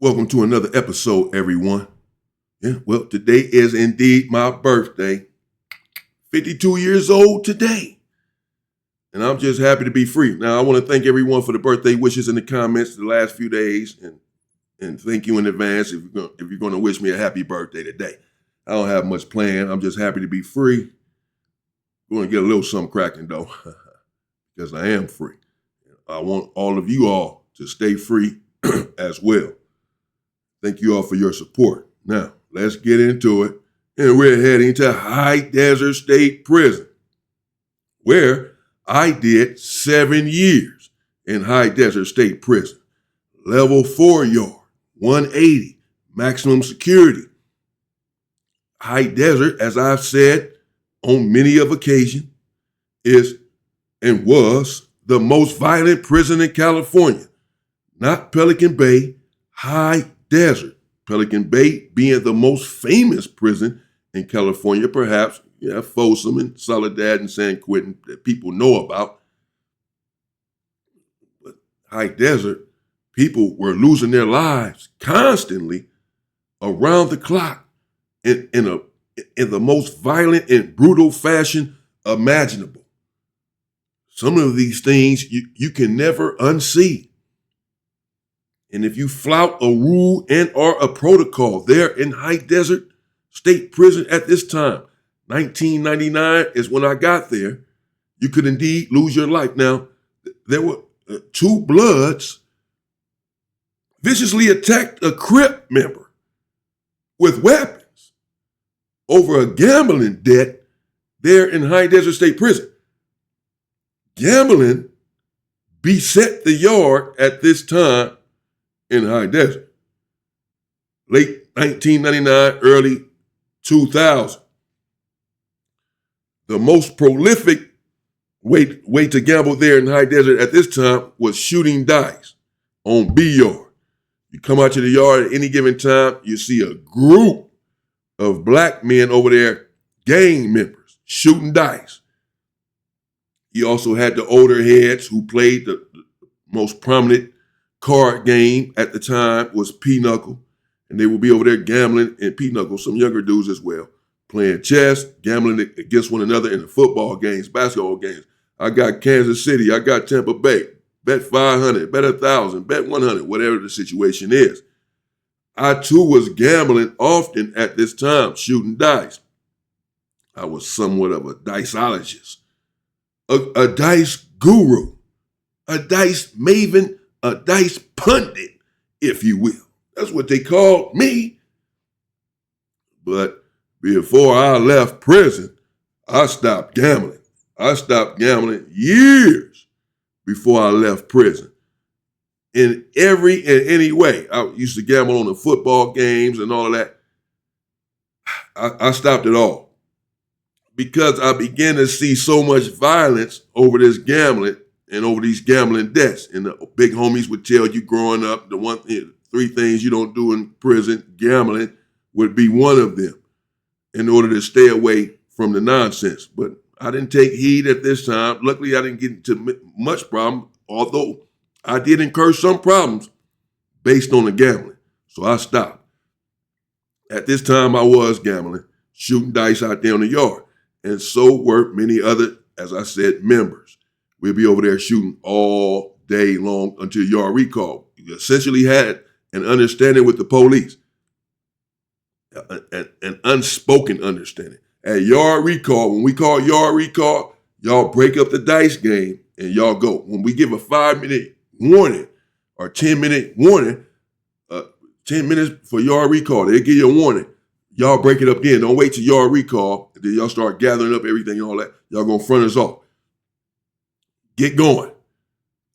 Welcome to another episode, everyone. Well, today is indeed my birthday. 52 years old today. And I'm just happy to be free. Now, I want to thank everyone for the birthday wishes in the comments the last few days. And thank you in advance if you're going to wish me a happy birthday today. I don't have much planned. I'm just happy to be free. Going to get a little something cracking, though, because I am free. I want all of you all to stay free as well. Thank you all for your support. Now, let's get into it. And we're heading to High Desert State Prison, where I did 7 years in High Desert State Prison. Level 4 yard, 180, maximum security. High Desert, as I've said on many of occasions, is and was the most violent prison in California. Not Pelican Bay, High Desert. Pelican Bay being the most famous prison in California, perhaps. Folsom and Soledad and San Quentin that people know about. But High Desert, people were losing their lives constantly around the clock in the most violent and brutal fashion imaginable. Some of these things you can never unsee. And if you flout a rule and or a protocol there in High Desert State Prison at this time, 1999 is when I got there, you could indeed lose your life. Now, there were two Bloods viciously attacked a Crip member with weapons over a gambling debt there in High Desert State Prison. Gambling beset the yard at this time in High Desert. Late 1999, early 2000. The most prolific way to gamble there in High Desert at this time was shooting dice on B yard. You come out to the yard at any given time, you see a group of black men over there, gang members, shooting dice. You also had the older heads who played the most prominent card game at the time was Pinochle, and they would be over there gambling in Pinochle, some younger dudes as well, playing chess, gambling against one another in the football games, basketball games. I got Kansas City, I got Tampa Bay, bet 500, bet 1,000, bet 100, whatever the situation is. I too was gambling often at this time, shooting dice. I was somewhat of a diceologist, a dice guru, a dice maven, a dice pundit, if you will. That's what they called me. But before I left prison, I stopped gambling. I stopped gambling years before I left prison. In any way. I used to gamble on the football games and all of that. I stopped it all because I began to see so much violence over this gambling and over these gambling debts. And the big homies would tell you growing up, three things you don't do in prison, gambling would be one of them in order to stay away from the nonsense. But I didn't take heed at this time. Luckily, I didn't get into much problem, although I did incur some problems based on the gambling. So I stopped. At this time, I was gambling, shooting dice out there in the yard. And so were many other, as I said, members. We'd be over there shooting all day long until yard recall. You essentially had an understanding with the police, an unspoken understanding. At yard recall, when we call yard recall, y'all break up the dice game and y'all go. When we give a 5-minute warning or 10-minute warning, 10 minutes for yard recall, they give you a warning. Y'all break it up then. Don't wait till yard recall. And then y'all start gathering up everything and all that. Y'all gonna front us off. Get going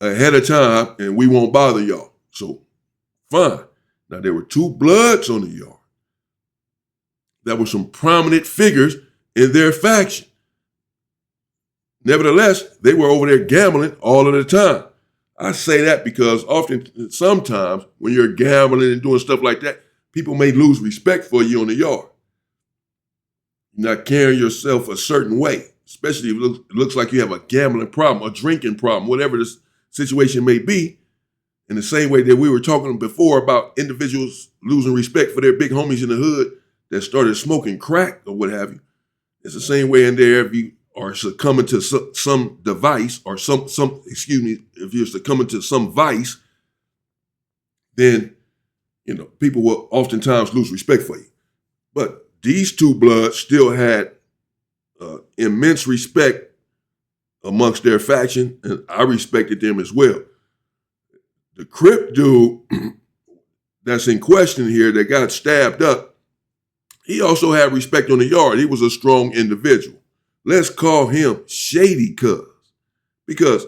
ahead of time and we won't bother y'all. So, fine. Now, there were two Bloods on the yard. There were some prominent figures in their faction. Nevertheless, they were over there gambling all of the time. I say that because sometimes when you're gambling and doing stuff like that, people may lose respect for you on the yard. You're not carrying yourself a certain way, especially if it looks like you have a gambling problem, a drinking problem, whatever the situation may be. In the same way that we were talking before about individuals losing respect for their big homies in the hood that started smoking crack or what have you. It's the same way in there if you are succumbing to some device or if you're succumbing to some vice, then, people will oftentimes lose respect for you. But these two bloods still had immense respect amongst their faction, and I respected them as well. The Crip dude that's in question here that got stabbed up, he also had respect on the yard. He was a strong individual. Let's call him Shady Cuz, because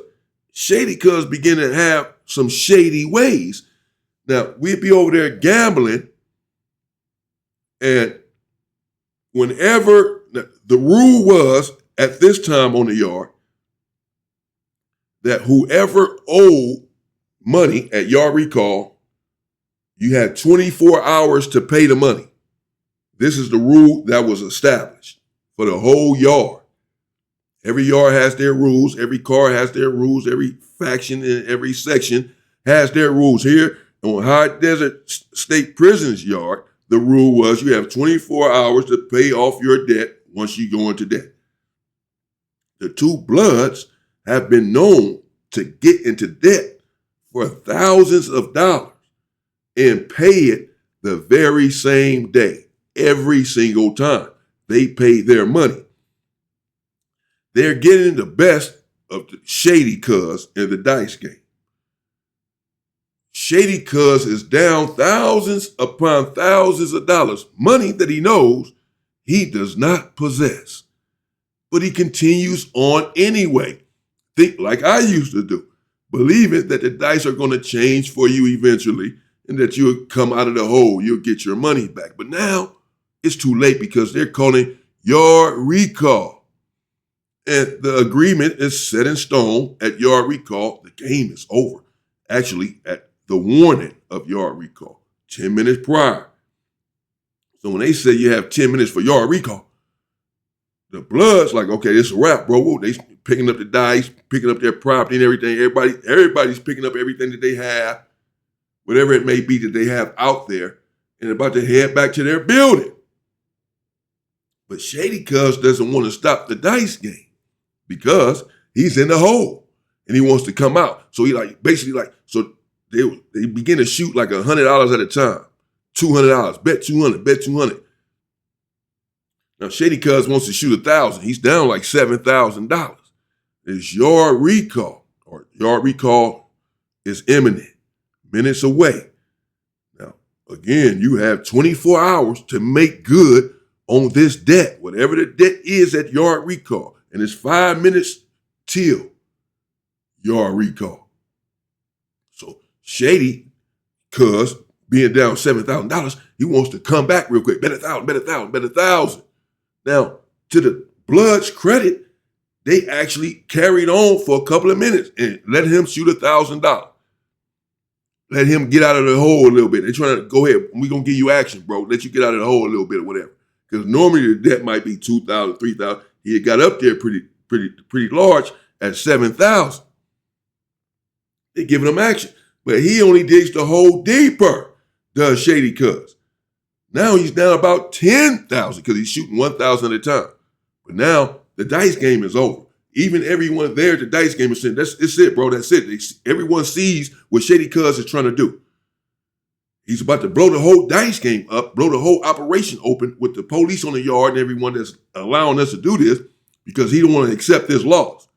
Shady Cuz began to have some shady ways. Now, we'd be over there gambling, and whenever the rule was at this time on the yard that whoever owed money at yard recall, you had 24 hours to pay the money. This is the rule that was established for the whole yard. Every yard has their rules. Every car has their rules. Every faction in every section has their rules. Here on High Desert State Prison's yard, the rule was you have 24 hours to pay off your debt once you go into debt. The two bloods have been known to get into debt for thousands of dollars and pay it the very same day. Every single time they pay their money. They're getting the best of the Shady Cuz in the dice game. Shady Cuz is down thousands upon thousands of dollars, money that he knows he does not possess. But he continues on anyway. Think like I used to do, believing that the dice are going to change for you eventually and that you'll come out of the hole, you'll get your money back. But now it's too late because they're calling yard recall. And the agreement is set in stone at yard recall. The game is over. Actually, at the warning of yard recall, 10 minutes prior. So when they say you have 10 minutes for yard recall, the blood's like, okay, it's a wrap, bro. They picking up the dice, picking up their property and everything. Everybody's picking up everything that they have, whatever it may be that they have out there, and about to head back to their building. But Shady Cuz doesn't want to stop the dice game because he's in the hole and he wants to come out. So he so they begin to shoot like $100 at a time, $200, bet 200, bet 200. Now Shady Cuz wants to shoot 1,000. He's down like $7,000. It's yard recall, or yard recall is imminent, minutes away. Now, again, you have 24 hours to make good on this debt, whatever the debt is at yard recall. And it's 5 minutes till yard recall. So Shady Cuz, being down $7,000, he wants to come back real quick. Bet 1,000, bet 1,000, bet 1,000. Now, to the Blood's credit, they actually carried on for a couple of minutes and let him shoot $1,000. Let him get out of the hole a little bit. They're trying to go ahead. We're going to give you action, bro. Let you get out of the hole a little bit or whatever. Because normally the debt might be $2,000, $3,000. He had got up there pretty large at $7,000. They're giving him action. But he only digs the hole deeper, does Shady Cuz. Now he's down about $10,000 because he's shooting 1,000 at a time. But now the dice game is over. Even everyone there at the dice game is saying, that's it, bro. That's it. Everyone sees what Shady Cuz is trying to do. He's about to blow the whole dice game up, blow the whole operation open with the police on the yard and everyone that's allowing us to do this because he don't want to accept this loss.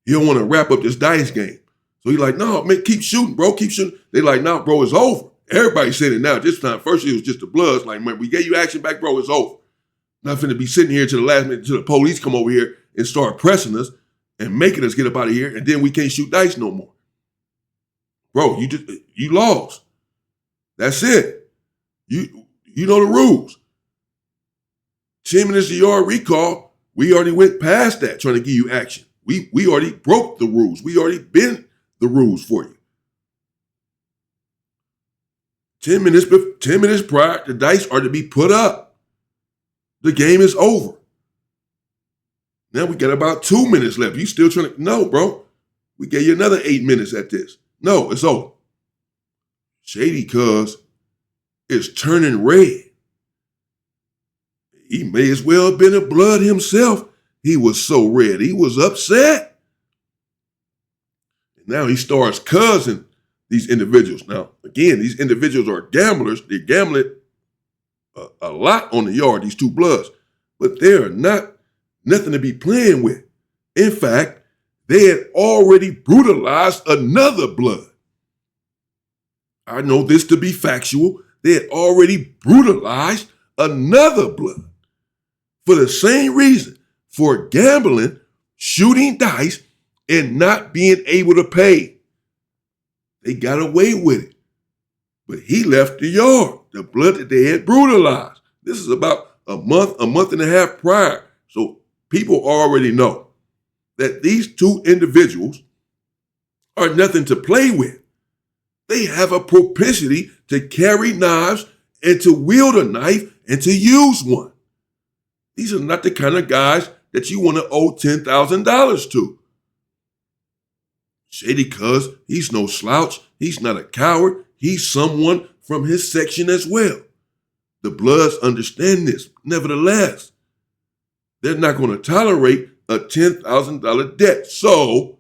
He don't want to wrap up this dice game. So he's like, no, man, keep shooting, bro. Keep shooting. They like, no, bro, it's over. Everybody's saying it now. This time, first it was just the Bloods. Like, man, we gave you action back, bro, it's over. Not finna be sitting here to the last minute till the police come over here and start pressing us and making us get up out of here, and then we can't shoot dice no more. Bro, you lost. That's it. You know the rules. 10 minutes of yard recall, we already went past that trying to give you action. We already broke the rules. We already bent the rules for you. 10 minutes prior, the dice are to be put up. The game is over. Now we got about 2 minutes left. You still trying to, no, bro. We gave you another 8 minutes at this. No, it's over. Shady Cuz is turning red. He may as well have been a blood himself. He was so red. He was upset. And now he starts cussing these individuals. Now, again, these individuals are gamblers. They're gambling a lot on the yard, these two bloods. But they are nothing to be playing with. In fact, they had already brutalized another blood. I know this to be factual. They had already brutalized another blood for the same reason, for gambling, shooting dice, and not being able to pay. They got away with it. But he left the yard, the blood that they had brutalized. This is about a month and a half prior. So people already know that these two individuals are nothing to play with. They have a propensity to carry knives and to wield a knife and to use one. These are not the kind of guys that you want to owe $10,000 to. Shady Cuz, he's no slouch. He's not a coward. He's someone from his section as well. The Bloods understand this. Nevertheless, they're not going to tolerate a $10,000 debt. So,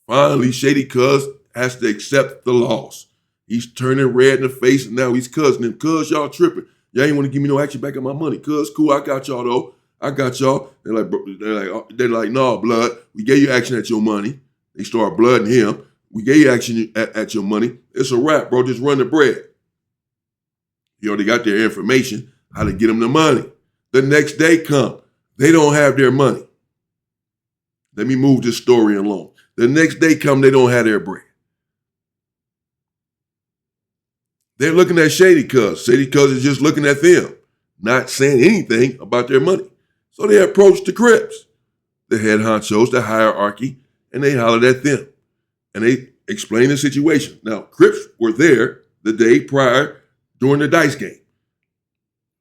finally, Shady Cuz has to accept the loss. He's turning red in the face, and now he's cussing him. Cuz, y'all tripping. Y'all ain't want to give me no action back on my money. Cuz, cool, I got y'all though. I got y'all. They're like, no, blood. We gave you action at your money. They start blooding him. We gave you action at your money. It's a wrap, bro. Just run the bread. You already got their information, how to get them the money. The next day come. They don't have their money. Let me move this story along. The next day come, they don't have their bread. They're looking at Shady Cuz. Shady Cuz is just looking at them, not saying anything about their money. So they approached the Crips, the head honchos, the hierarchy, and they hollered at them. And they explained the situation. Now, Crips were there the day prior during the dice game.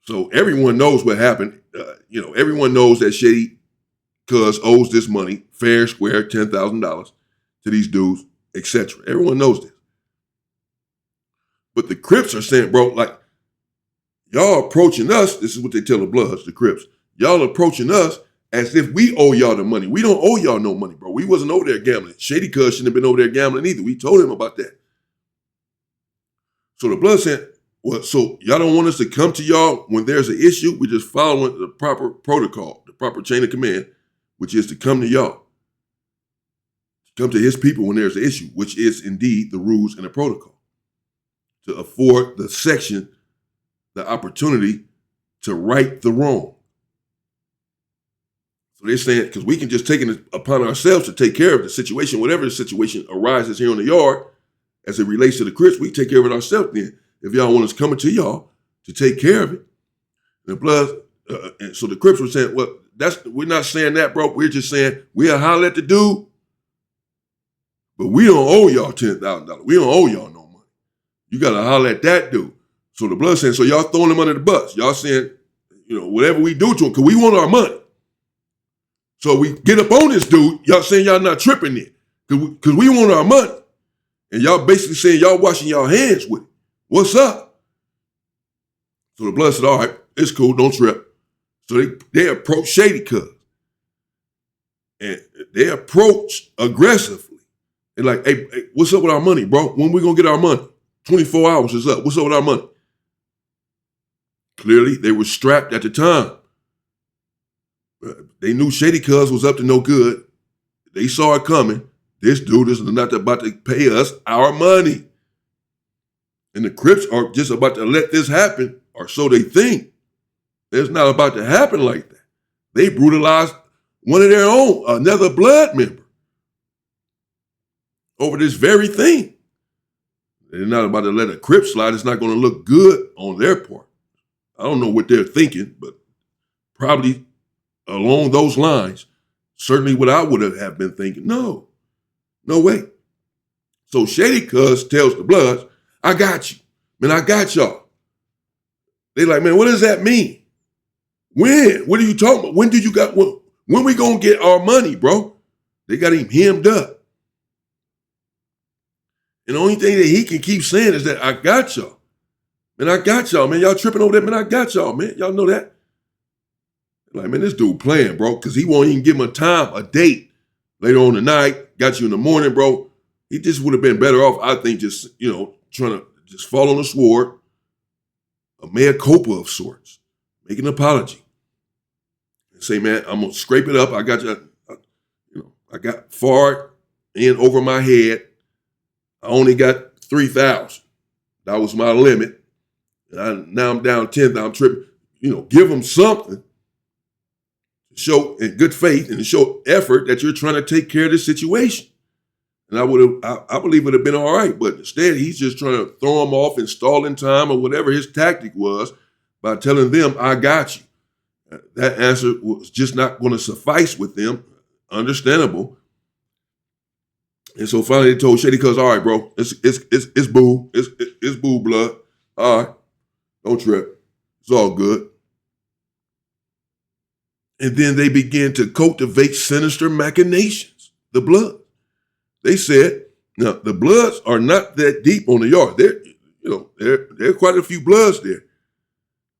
So everyone knows what happened. Everyone knows that Shady Cuz owes this money, fair, square, $10,000 to these dudes, etc. Everyone knows this. But the Crips are saying, bro, like, y'all approaching us, this is what they tell the Bloods, the Crips, y'all approaching us as if we owe y'all the money. We don't owe y'all no money, bro. We wasn't over there gambling. Shady Cuz shouldn't have been over there gambling either. We told him about that. So the Bloods said, well, so y'all don't want us to come to y'all when there's an issue? We're just following the proper protocol, the proper chain of command, which is to come to y'all. Come to his people when there's an issue, which is indeed the rules and the protocol. To afford the section the opportunity to right the wrong. So they're saying, because we can just take it upon ourselves to take care of the situation, whatever the situation arises here on the yard, as it relates to the Crips, we take care of it ourselves then. If y'all want us coming to y'all to take care of it. The Bloods, and so the Crips were saying, well, we're not saying that, bro. We're just saying we'll holler at the dude, but we don't owe y'all $10,000. We don't owe y'all no money. You got to holler at that dude. So the Bloods saying, so y'all throwing him under the bus. Y'all saying, whatever we do to him, because we want our money. So we get up on this dude, y'all saying y'all not tripping it, because we want our money. And y'all basically saying y'all washing y'all hands with it. What's up? So the Blood said, all right, it's cool, don't trip. So they approached Shady Cuz. And they approached aggressively. They're like, hey, what's up with our money, bro? When we gonna get our money? 24 hours is up. What's up with our money? Clearly, they were strapped at the time. They knew Shady Cuz was up to no good. They saw it coming. This dude is not about to pay us our money. And the Crips are just about to let this happen, or so they think. It's not about to happen like that. They brutalized one of their own, another Blood member, over this very thing. They're not about to let a Crip slide. It's not going to look good on their part. I don't know what they're thinking, but probably along those lines, certainly what I would have been thinking. No way. So Shady Cuz tells the Bloods, I got you. Man, I got y'all. They like, man, what does that mean? When? What are you talking about? When we gonna get our money, bro? They got him hemmed up. And the only thing that he can keep saying is that I got y'all. Man, I got y'all, man. Y'all tripping over that, man. I got y'all, man. Y'all know that? Like, man, this dude playing, bro, because he won't even give him a date later on tonight. Got you in the morning, bro. He just would have been better off, I think, just, trying to just fall on the sword, a mea culpa of sorts, make an apology. And say, man, I'm going to scrape it up. I got you, I got far in over my head. I only got 3,000. That was my limit. And now I'm down 10,000. I'm tripping. Give them something to show in good faith and to show effort that you're trying to take care of the situation. And I believe it would have been all right. But instead, he's just trying to throw them off and stall in time or whatever his tactic was by telling them, I got you. That answer was just not going to suffice with them. Understandable. And so finally they told Shady Cuz, all right, bro, it's boo. It's boo blood. All right. Don't trip. It's all good. And then they began to cultivate sinister machinations, the blood. They said, now the Bloods are not that deep on the yard. There are quite a few Bloods there.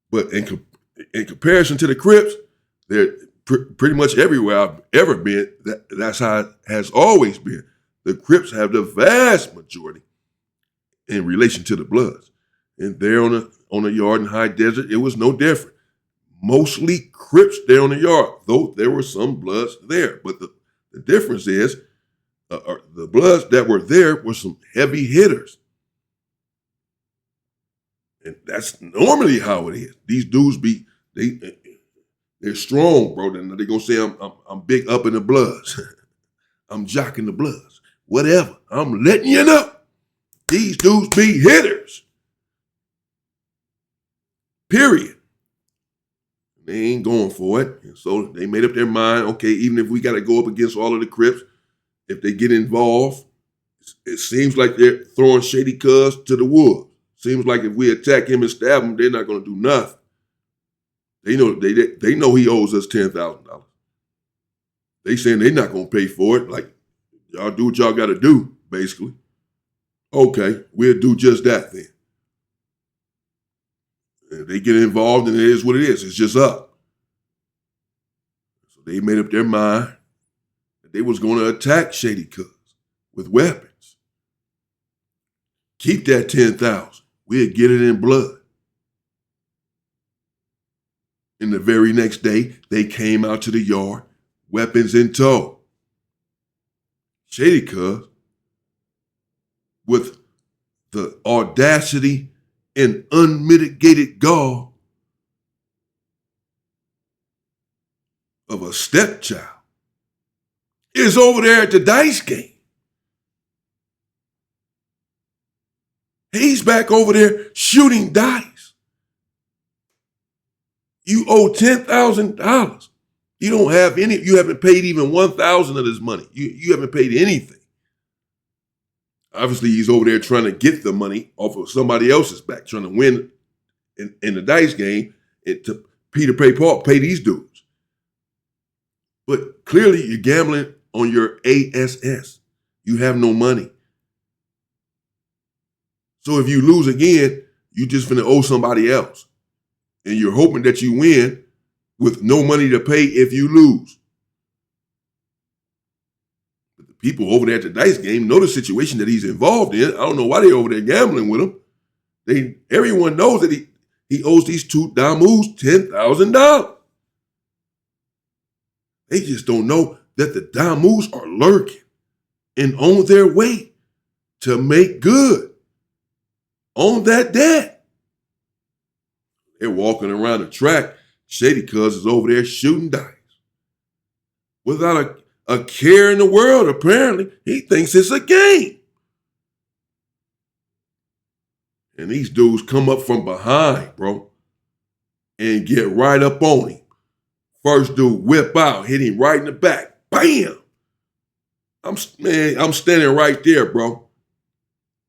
But in comparison to the Crips, they're pretty much everywhere I've ever been. That's how it has always been. The Crips have the vast majority in relation to the Bloods. And there on the yard in High Desert, it was no different. Mostly Crips there on the yard, though there were some Bloods there. But the difference is the Bloods that were there were some heavy hitters. And that's normally how it is. These dudes they're strong, bro. They're gonna say I'm big up in the Bloods. I'm jocking the Bloods. Whatever. I'm letting you know. These dudes be hitters. Period. They ain't going for it. And so they made up their mind, okay, even if we got to go up against all of the Crips, if they get involved, it seems like they're throwing Shady Cuz to the wolves. Seems like if we attack him and stab him, they're not going to do nothing. They know he owes us $10,000. They saying they're not going to pay for it. Like, y'all do what y'all got to do, basically. Okay, we'll do just that then. If they get involved, and it is what it is. It's just up. So they made up their mind that they was going to attack Shady Cuz with weapons. Keep that 10,000. We'll get it in blood. And the very next day, they came out to the yard, weapons in tow. Shady Cuz, with the audacity and unmitigated gall of a stepchild, is over there at the dice game. He's back over there shooting dice. You owe $10,000. You don't have any, you haven't paid even 1,000 of this money. You haven't paid anything. Obviously, he's over there trying to get the money off of somebody else's back, trying to win in the dice game and to Peter pay Paul, pay these dudes. But clearly, you're gambling on your ASS. You have no money. So if you lose again, you just finna owe somebody else. And you're hoping that you win with no money to pay if you lose. But the people over there at the dice game know the situation that he's involved in. I don't know why they're over there gambling with him. Everyone knows that he owes these two Damus $10,000. They just don't know that the Damus are lurking and on their way to make good on that debt. They're walking around the track. Shady Cuz is over there shooting dice. Without a care in the world, apparently. He thinks it's a game. And these dudes come up from behind, bro, and get right up on him. First dude whip out, hit him right in the back. Bam! I'm standing right there, bro.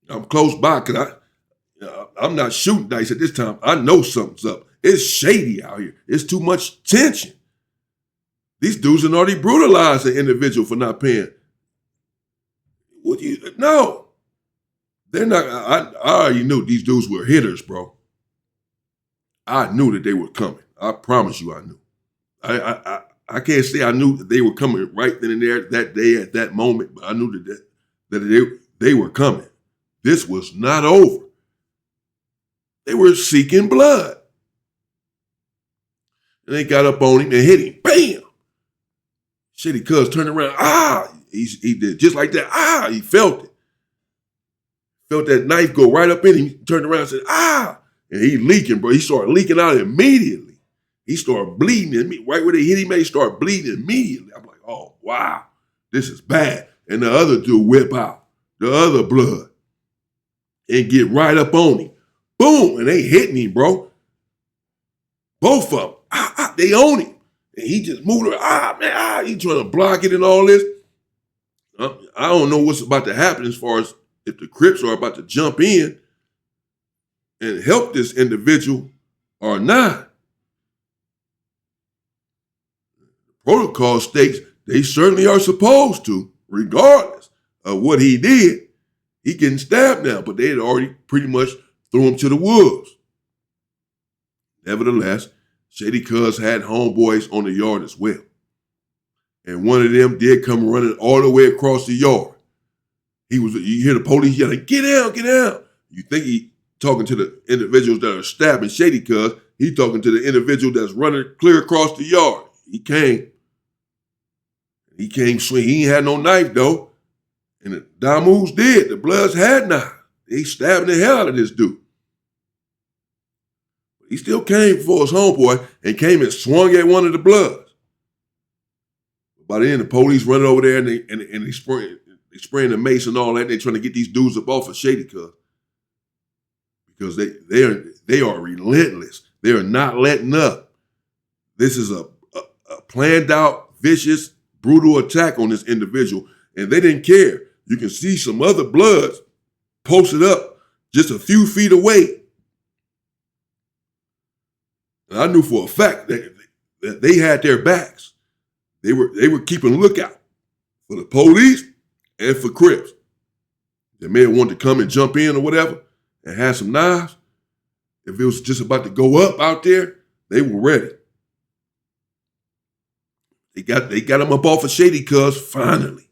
I'm close by because I'm not shooting dice at this time. I know something's up. It's shady out here. It's too much tension. These dudes have already brutalized an individual for not paying. No. They're not. I already knew these dudes were hitters, bro. I knew that they were coming. I promise you, I knew. I can't say I knew that they were coming right then and there that day at that moment, but I knew that they were coming. This was not over. They were seeking blood. And they got up on him and hit him. Bam! Shitty cuz turned around. He did just like that. He felt it. Felt that knife go right up in him. He turned around and said, and he leaking, bro. He started leaking out immediately. He started bleeding. Right where they hit him, he started bleeding immediately. I'm like, oh, wow, this is bad. And the other dude whip out the other blood and get right up on him. Boom, and they hitting him, bro. Both of them. They own him. And he just moved around. He trying to block it and all this. I don't know what's about to happen as far as if the Crips are about to jump in and help this individual or not. Protocol states they certainly are supposed to, regardless of what he did. He getting stabbed now, but they had already pretty much threw him to the wolves. Nevertheless, Shady Cuz had homeboys on the yard as well. And one of them did come running all the way across the yard. You hear the police yelling, get out, get out. You think he talking to the individuals that are stabbing Shady Cuz. He talking to the individual that's running clear across the yard. He came swing. He ain't had no knife though. And the Damus did. The Bloods had knives. They stabbing the hell out of this dude. He still came for his homeboy and came and swung at one of the Bloods. By then, the police running over there and they spraying the mace and all that. They trying to get these dudes up off of Shady Cuz because they are relentless. They are not letting up. This is a planned out, vicious, brutal attack on this individual, and they didn't care. You can see some other Bloods posted up just a few feet away. And I knew for a fact that they had their backs. They were keeping a lookout for the police and for Crips. They may have wanted to come and jump in or whatever and have some knives. If it was just about to go up out there, they were ready. They got them up off of Shady Cuz finally.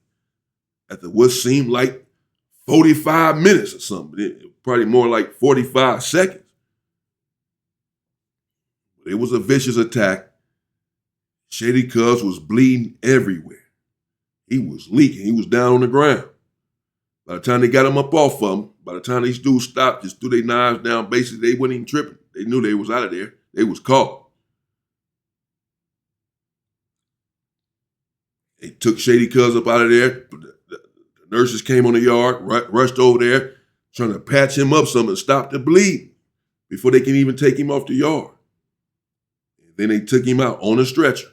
After what seemed like 45 minutes or something. Probably more like 45 seconds. It was a vicious attack. Shady Cuz was bleeding everywhere. He was leaking. He was down on the ground. By the time they got him up off of him, by the time these dudes stopped, just threw their knives down, basically they wasn't even tripping. They knew they was out of there. They was caught. They took Shady Cuz up out of there. The nurses came on the yard, rushed over there, trying to patch him up some and stop the bleeding before they can even take him off the yard. And then they took him out on a stretcher.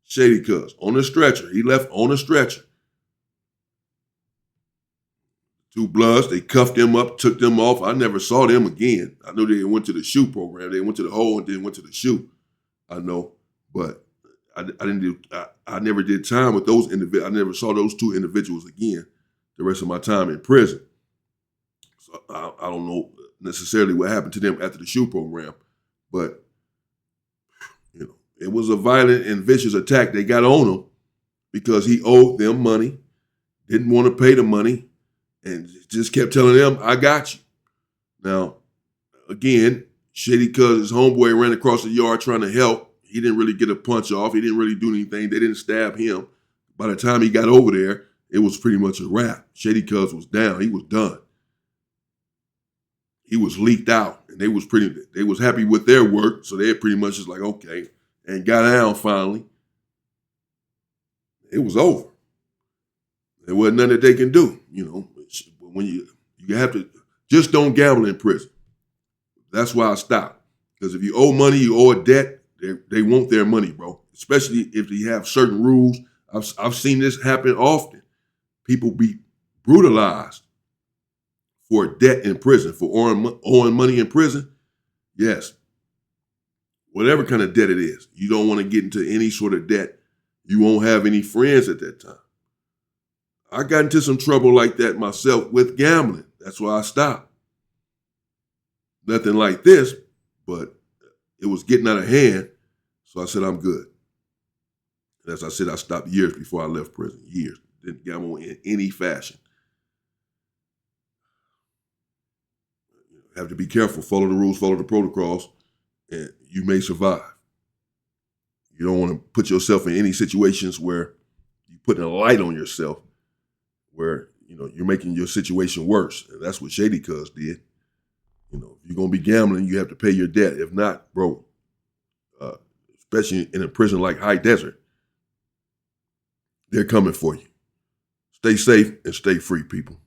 Shady Cuz on a stretcher. He left on a stretcher. Two Bloods, they cuffed them up, took them off. I never saw them again. I know they went to the SHU program. They went to the hole and then went to the SHU. I know, but I never did time with those individuals. I never saw those two individuals again the rest of my time in prison. So I don't know necessarily what happened to them after the SHU program, but it was a violent and vicious attack. They got on him because he owed them money, didn't want to pay the money, and just kept telling them, I got you. Now, again, Shady Cuz, his homeboy ran across the yard trying to help. He didn't really get a punch off. He didn't really do anything. They didn't stab him. By the time he got over there, it was pretty much a wrap. Shady Cuz was down. He was done. He was leaked out, and they was happy with their work, so they pretty much just like, okay, and got down finally. It was over. There wasn't nothing that they can do, when you have to, just don't gamble in prison. That's why I stopped. Because if you owe money, you owe a debt, they want their money, bro. Especially if you have certain rules. I've seen this happen often. People be brutalized for debt in prison, for owing money in prison. Yes. Whatever kind of debt it is, you don't want to get into any sort of debt. You won't have any friends at that time. I got into some trouble like that myself with gambling. That's why I stopped. Nothing like this, but it was getting out of hand. So I said, I'm good. And as I said, I stopped years before I left prison. Years. Didn't gamble in any fashion. You have to be careful. Follow the rules, follow the protocols, and you may survive. You don't want to put yourself in any situations where you're putting a light on yourself, where you're making your situation worse. And that's what Shady Cuz did. If you're gonna be gambling, you have to pay your debt. If not, bro, especially in a prison like High Desert, they're coming for you. Stay safe and stay free, people.